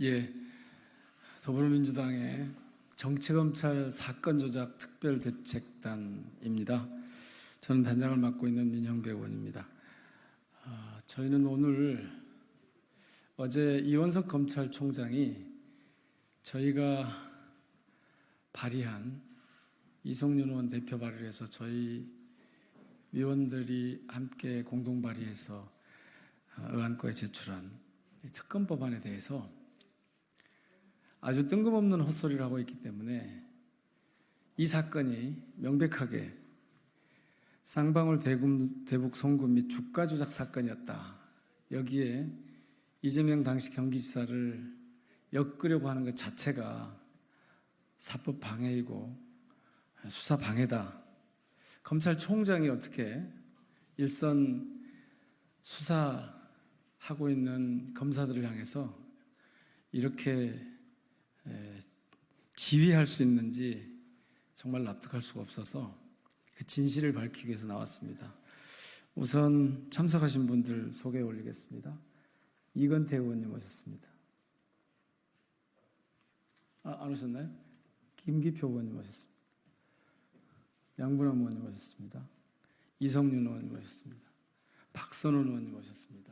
예, 더불어민주당의 정치검찰 사건 조작 특별대책단입니다. 저는 단장을 맡고 있는 민형배 의원입니다. 저희는 오늘 어제 이원석 검찰총장이 저희가 발의한 이성윤 의원 대표 발의를 해서 저희 위원들이 함께 공동 발의해서 의안과에 제출한 특검 법안에 대해서 아주 뜬금없는 헛소리를 하고 있기 때문에 이 사건이 명백하게 쌍방울 대북 송금 및 주가 조작 사건이었다. 여기에 이재명 당시 경기지사를 엮으려고 하는 것 자체가 사법 방해이고 수사 방해다. 검찰총장이 어떻게 일선 수사하고 있는 검사들을 향해서 이렇게 지휘할 수 있는지 정말 납득할 수가 없어서 그 진실을 밝히기 위해서 나왔습니다. 우선 참석하신 분들 소개해 올리겠습니다. 이건태 의원님 오셨습니다. 안 오셨나요? 김기표 의원님 오셨습니다. 양분남 의원님 오셨습니다. 이성윤 의원님 오셨습니다. 박선원 의원님 오셨습니다.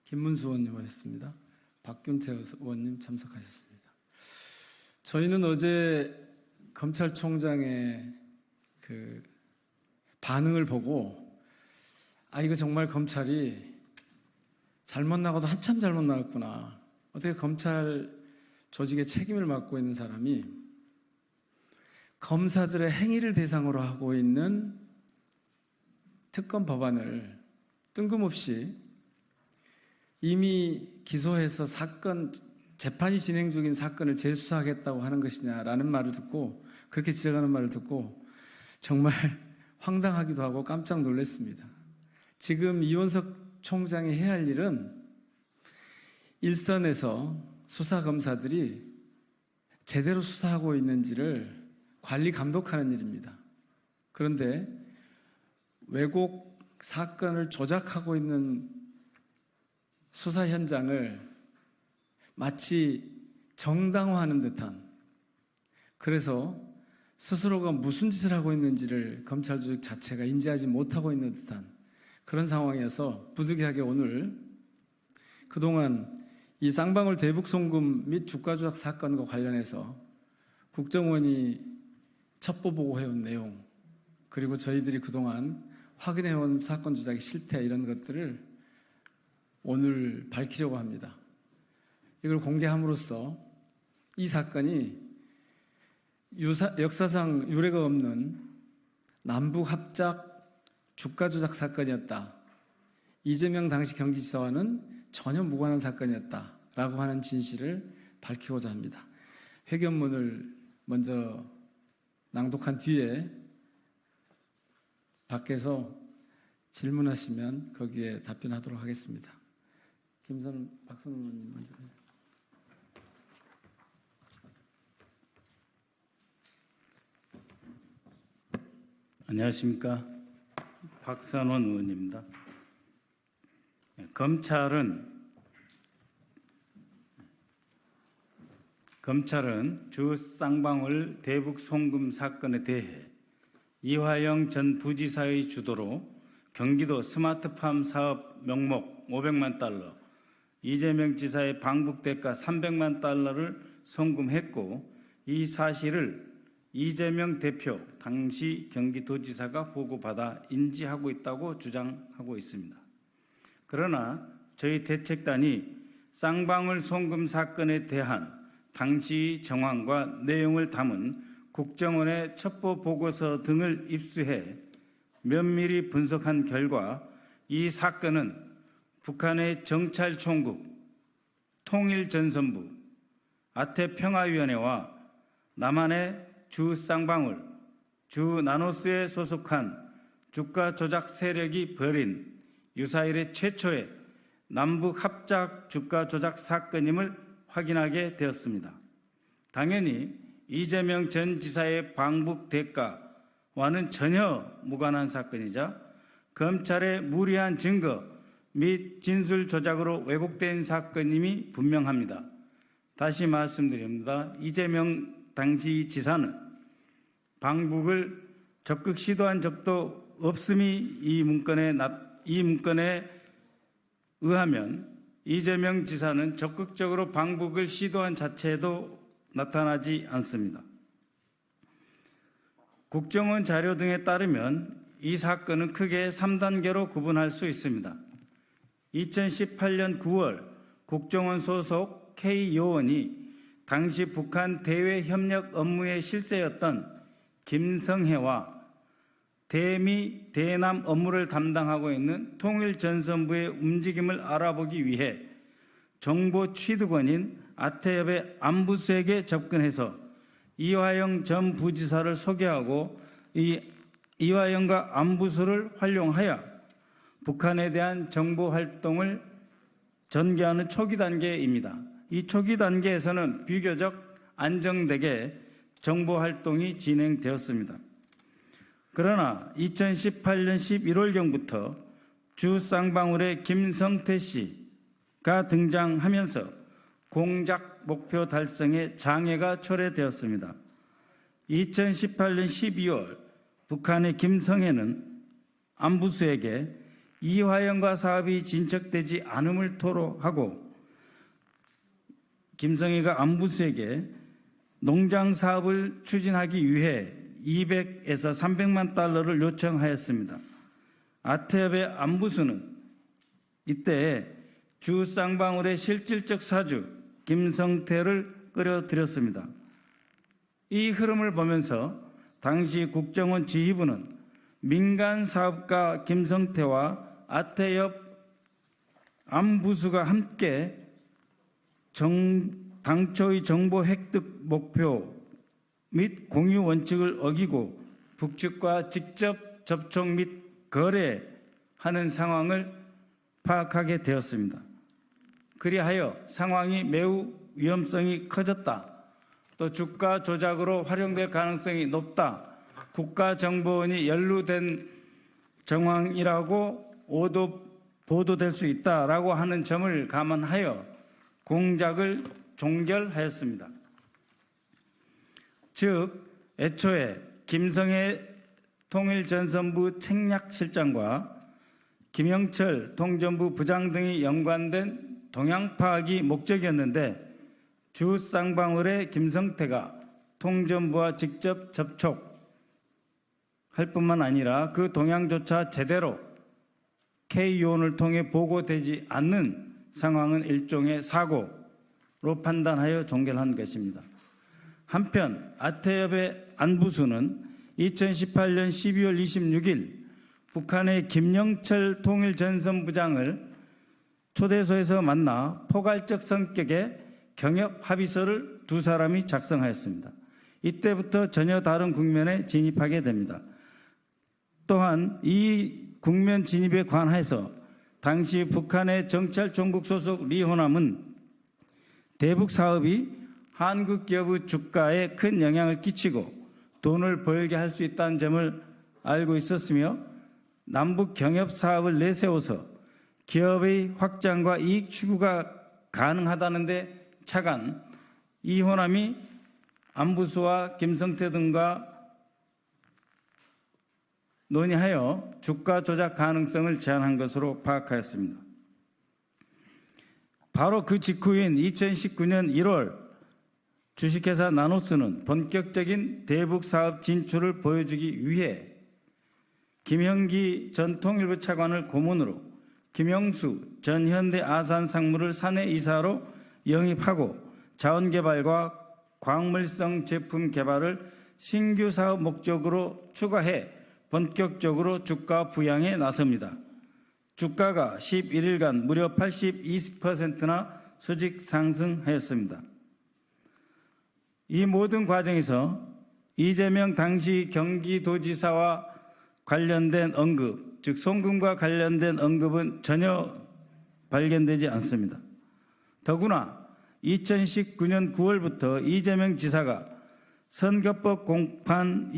김문수 의원님 오셨습니다. 박균태 의원님 참석하셨습니다. 저희는 어제 검찰총장의 그 반응을 보고 이거 정말 검찰이 잘못 나가도 한참 잘못 나갔구나. 어떻게 검찰 조직의 책임을 맡고 있는 사람이 검사들의 행위를 대상으로 하고 있는 특검 법안을 뜬금없이 이미 기소해서 재판이 진행 중인 사건을 재수사하겠다고 하는 것이냐라는 말을 듣고, 그렇게 지적하는 말을 듣고 정말 황당하기도 하고 깜짝 놀랐습니다. 지금 이원석 총장이 해야 할 일은 일선에서 수사검사들이 제대로 수사하고 있는지를 관리 감독하는 일입니다. 그런데 왜곡 사건을 조작하고 있는 수사 현장을 마치 정당화하는 듯한, 그래서 스스로가 무슨 짓을 하고 있는지를 검찰 조직 자체가 인지하지 못하고 있는 듯한 그런 상황이어서 부득이하게 오늘 그동안 이 쌍방울 대북 송금 및 주가 조작 사건과 관련해서 국정원이 첩보 보고해온 내용, 그리고 저희들이 그동안 확인해온 사건 조작의 실태, 이런 것들을 오늘 밝히려고 합니다. 이걸 공개함으로써 이 사건이 역사상 유례가 없는 남북 합작 주가 조작 사건이었다. 이재명 당시 경기지사와는 전혀 무관한 사건이었다라고 하는 진실을 밝히고자 합니다. 회견문을 먼저 낭독한 뒤에 밖에서 질문하시면 거기에 답변하도록 하겠습니다. 박선원 의원님 먼저. 안녕하십니까. 박선원 의원입니다. 검찰은 주 쌍방울 대북 송금 사건에 대해 이화영 전 부지사의 주도로 경기도 스마트팜 사업 명목 500만 달러, 이재명 지사의 방북 대가 300만 달러를 송금했고, 이 사실을 이재명 대표 당시 경기도지사가 보고받아 인지하고 있다고 주장하고 있습니다. 그러나 저희 대책단이 쌍방울 송금 사건에 대한 당시 정황과 내용을 담은 국정원의 첩보 보고서 등을 입수해 면밀히 분석한 결과 이 사건은 북한의 정찰총국, 통일전선부, 아태평화위원회와 남한의 주 쌍방울, 주 나노스에 소속한 주가 조작 세력이 벌인 유사일의 최초의 남북 합작 주가 조작 사건임을 확인하게 되었습니다. 당연히 이재명 전 지사의 방북 대가와는 전혀 무관한 사건이자 검찰의 무리한 증거 및 진술 조작으로 왜곡된 사건임이 분명합니다. 다시 말씀드립니다. 이재명 당시 지사는 방북을 적극 시도한 적도 없음이 이 문건에 의하면 이재명 지사는 적극적으로 방북을 시도한 자체도 나타나지 않습니다. 국정원 자료 등에 따르면 이 사건은 크게 3단계로 구분할 수 있습니다. 2018년 9월 국정원 소속 K 요원이 당시 북한 대외 협력 업무의 실세였던 김성혜와 대미 대남 업무를 담당하고 있는 통일전선부의 움직임을 알아보기 위해 정보 취득원인 아태협의 안부수에게 접근해서 이화영 전 부지사를 소개하고 이 이화영과 안부수를 활용하여 북한에 대한 정보 활동을 전개하는 초기 단계입니다. 이 초기 단계에서는 비교적 안정되게 정보 활동이 진행되었습니다. 그러나 2018년 11월경부터 주 쌍방울의 김성태 씨가 등장하면서 공작 목표 달성에 장애가 초래되었습니다. 2018년 12월 북한의 김성애는 안부수에게 이화영과 사업이 진척되지 않음을 토로하고 김성애가 안부수에게 농장 사업을 추진하기 위해 200에서 300만 달러를 요청하였습니다. 아태협의 안부수는 이때 주 쌍방울의 실질적 사주 김성태를 끌어들였습니다. 이 흐름을 보면서 당시 국정원 지휘부는 민간 사업가 김성태와 아태협 안부수가 함께 당초의 정보 획득 목표 및 공유 원칙을 어기고 북측과 직접 접촉 및 거래하는 상황을 파악하게 되었습니다. 그리하여 상황이 매우 위험성이 커졌다. 또 주가 조작으로 활용될 가능성이 높다. 국가정보원이 연루된 정황이라고 보도될 수 있다라고 하는 점을 감안하여 공작을 종결하였습니다. 즉 애초에 김성애 통일전선부 책략실장과 김영철 통전부 부장 등이 연관된 동향 파악이 목적이었는데 주 쌍방울의 김성태가 통전부와 직접 접촉할 뿐만 아니라 그 동향조차 제대로 K요원을 통해 보고되지 않는 상황은 일종의 사고로 판단하여 종결한 것입니다. 한편 아태협의 안부수는 2018년 12월 26일 북한의 김영철 통일전선부장을 초대소에서 만나 포괄적 성격의 경협 합의서를 두 사람이 작성하였습니다. 이때부터 전혀 다른 국면에 진입하게 됩니다. 또한 이 국면 진입에 관해서 당시 북한의 정찰총국 소속 리호남은 대북 사업이 한국 기업의 주가에 큰 영향을 끼치고 돈을 벌게 할 수 있다는 점을 알고 있었으며 남북 경협 사업을 내세워서 기업의 확장과 이익 추구가 가능하다는 데 차관 이호남이 안부수와 김성태 등과 논의하여 주가 조작 가능성을 제안한 것으로 파악하였습니다. 바로 그 직후인 2019년 1월 주식회사 나노스는 본격적인 대북 사업 진출을 보여주기 위해 김형기 전 통일부 차관을 고문으로 김영수 전 현대 아산상무를 사내이사로 영입하고 자원개발과 광물성 제품 개발을 신규 사업 목적으로 추가해 본격적으로 주가 부양에 나섭니다. 주가가 11일간 무려 82%나 수직 상승하였습니다. 이 모든 과정에서 이재명 당시 경기도지사와 관련된 언급, 즉 송금과 관련된 언급은 전혀 발견되지 않습니다. 더구나 2019년 9월부터 이재명 지사가 선거법 공판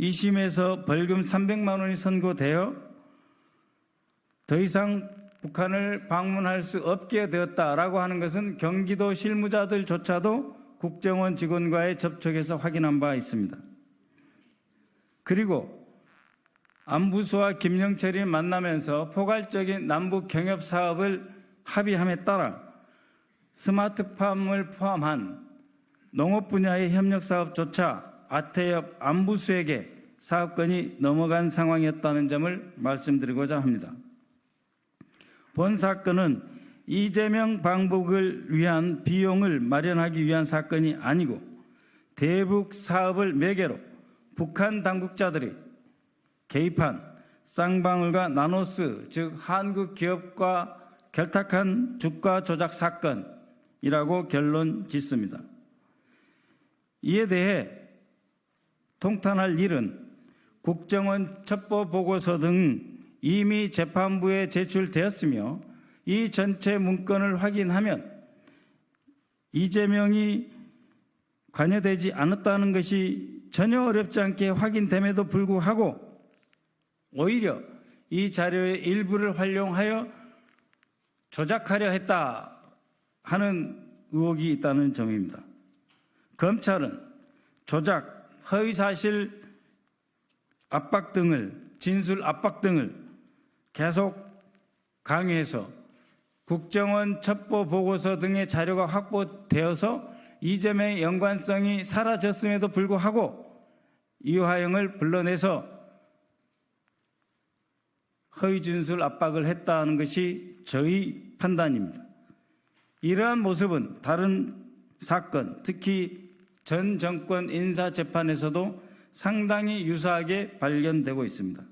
2심에서 벌금 300만 원이 선고되어 더 이상 북한을 방문할 수 없게 되었다라고 하는 것은 경기도 실무자들조차도 국정원 직원과의 접촉에서 확인한 바 있습니다. 그리고 안부수와 김영철이 만나면서 포괄적인 남북 경협 사업을 합의함에 따라 스마트팜을 포함한 농업 분야의 협력 사업조차 아태엽 안부수에게 사업권이 넘어간 상황이었다는 점을 말씀드리고자 합니다. 본 사건은 이재명 방북을 위한 비용을 마련하기 위한 사건이 아니고 대북 사업을 매개로 북한 당국자들이 개입한 쌍방울과 나노스, 즉 한국 기업과 결탁한 주가 조작 사건이라고 결론 짓습니다. 이에 대해 통탄할 일은 국정원 첩보 보고서 등 이미 재판부에 제출되었으며 이 전체 문건을 확인하면 이재명이 관여되지 않았다는 것이 전혀 어렵지 않게 확인됨에도 불구하고 오히려 이 자료의 일부를 활용하여 조작하려 했다 하는 의혹이 있다는 점입니다. 검찰은 조작, 허위사실 압박 등을, 진술 압박 등을 계속 강요해서 국정원 첩보 보고서 등의 자료가 확보되어서 이재명의 연관성이 사라졌음에도 불구하고 이화영을 불러내서 허위 진술 압박을 했다는 것이 저희 판단입니다. 이러한 모습은 다른 사건, 특히 전 정권 인사재판에서도 상당히 유사하게 발견되고 있습니다.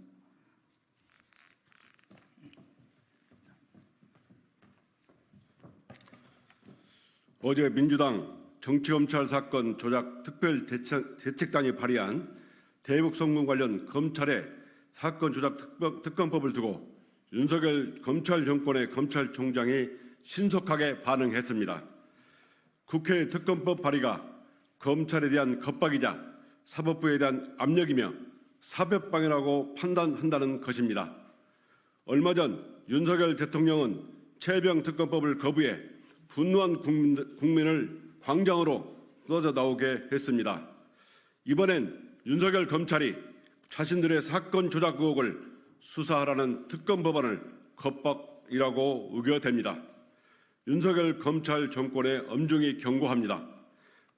어제 민주당 정치검찰 사건 조작 특별대책단이 발의한 대북송금 관련 검찰의 사건 조작 특검법을 두고 윤석열 검찰 정권의 검찰총장이 신속하게 반응했습니다. 국회 특검법 발의가 검찰에 대한 겁박이자 사법부에 대한 압력이며 사법방해라고 판단한다는 것입니다. 얼마 전 윤석열 대통령은 최병 특검법을 거부해 분노한 국민을 광장으로 쏟아져 나오게 했습니다. 이번엔 윤석열 검찰이 자신들의 사건 조작 의혹을 수사하라는 특검 법안을 겁박이라고 우겨댑니다. 윤석열 검찰 정권에 엄중히 경고합니다.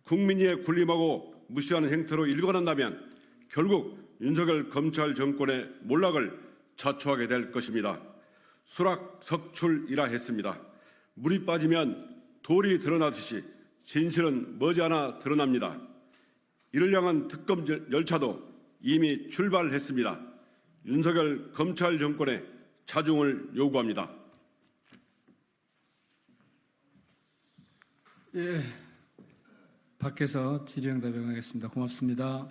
국민의 군림하고 무시하는 행태로 일관한다면 결국 윤석열 검찰 정권의 몰락을 자초하게 될 것입니다. 수락석출이라 했습니다. 물이 빠지면 돌이 드러나듯이 진실은 머지않아 드러납니다. 이를 향한 특검 열차도 이미 출발했습니다. 윤석열 검찰 정권의 자중을 요구합니다. 예, 밖에서 질의응답 응하겠습니다. 고맙습니다.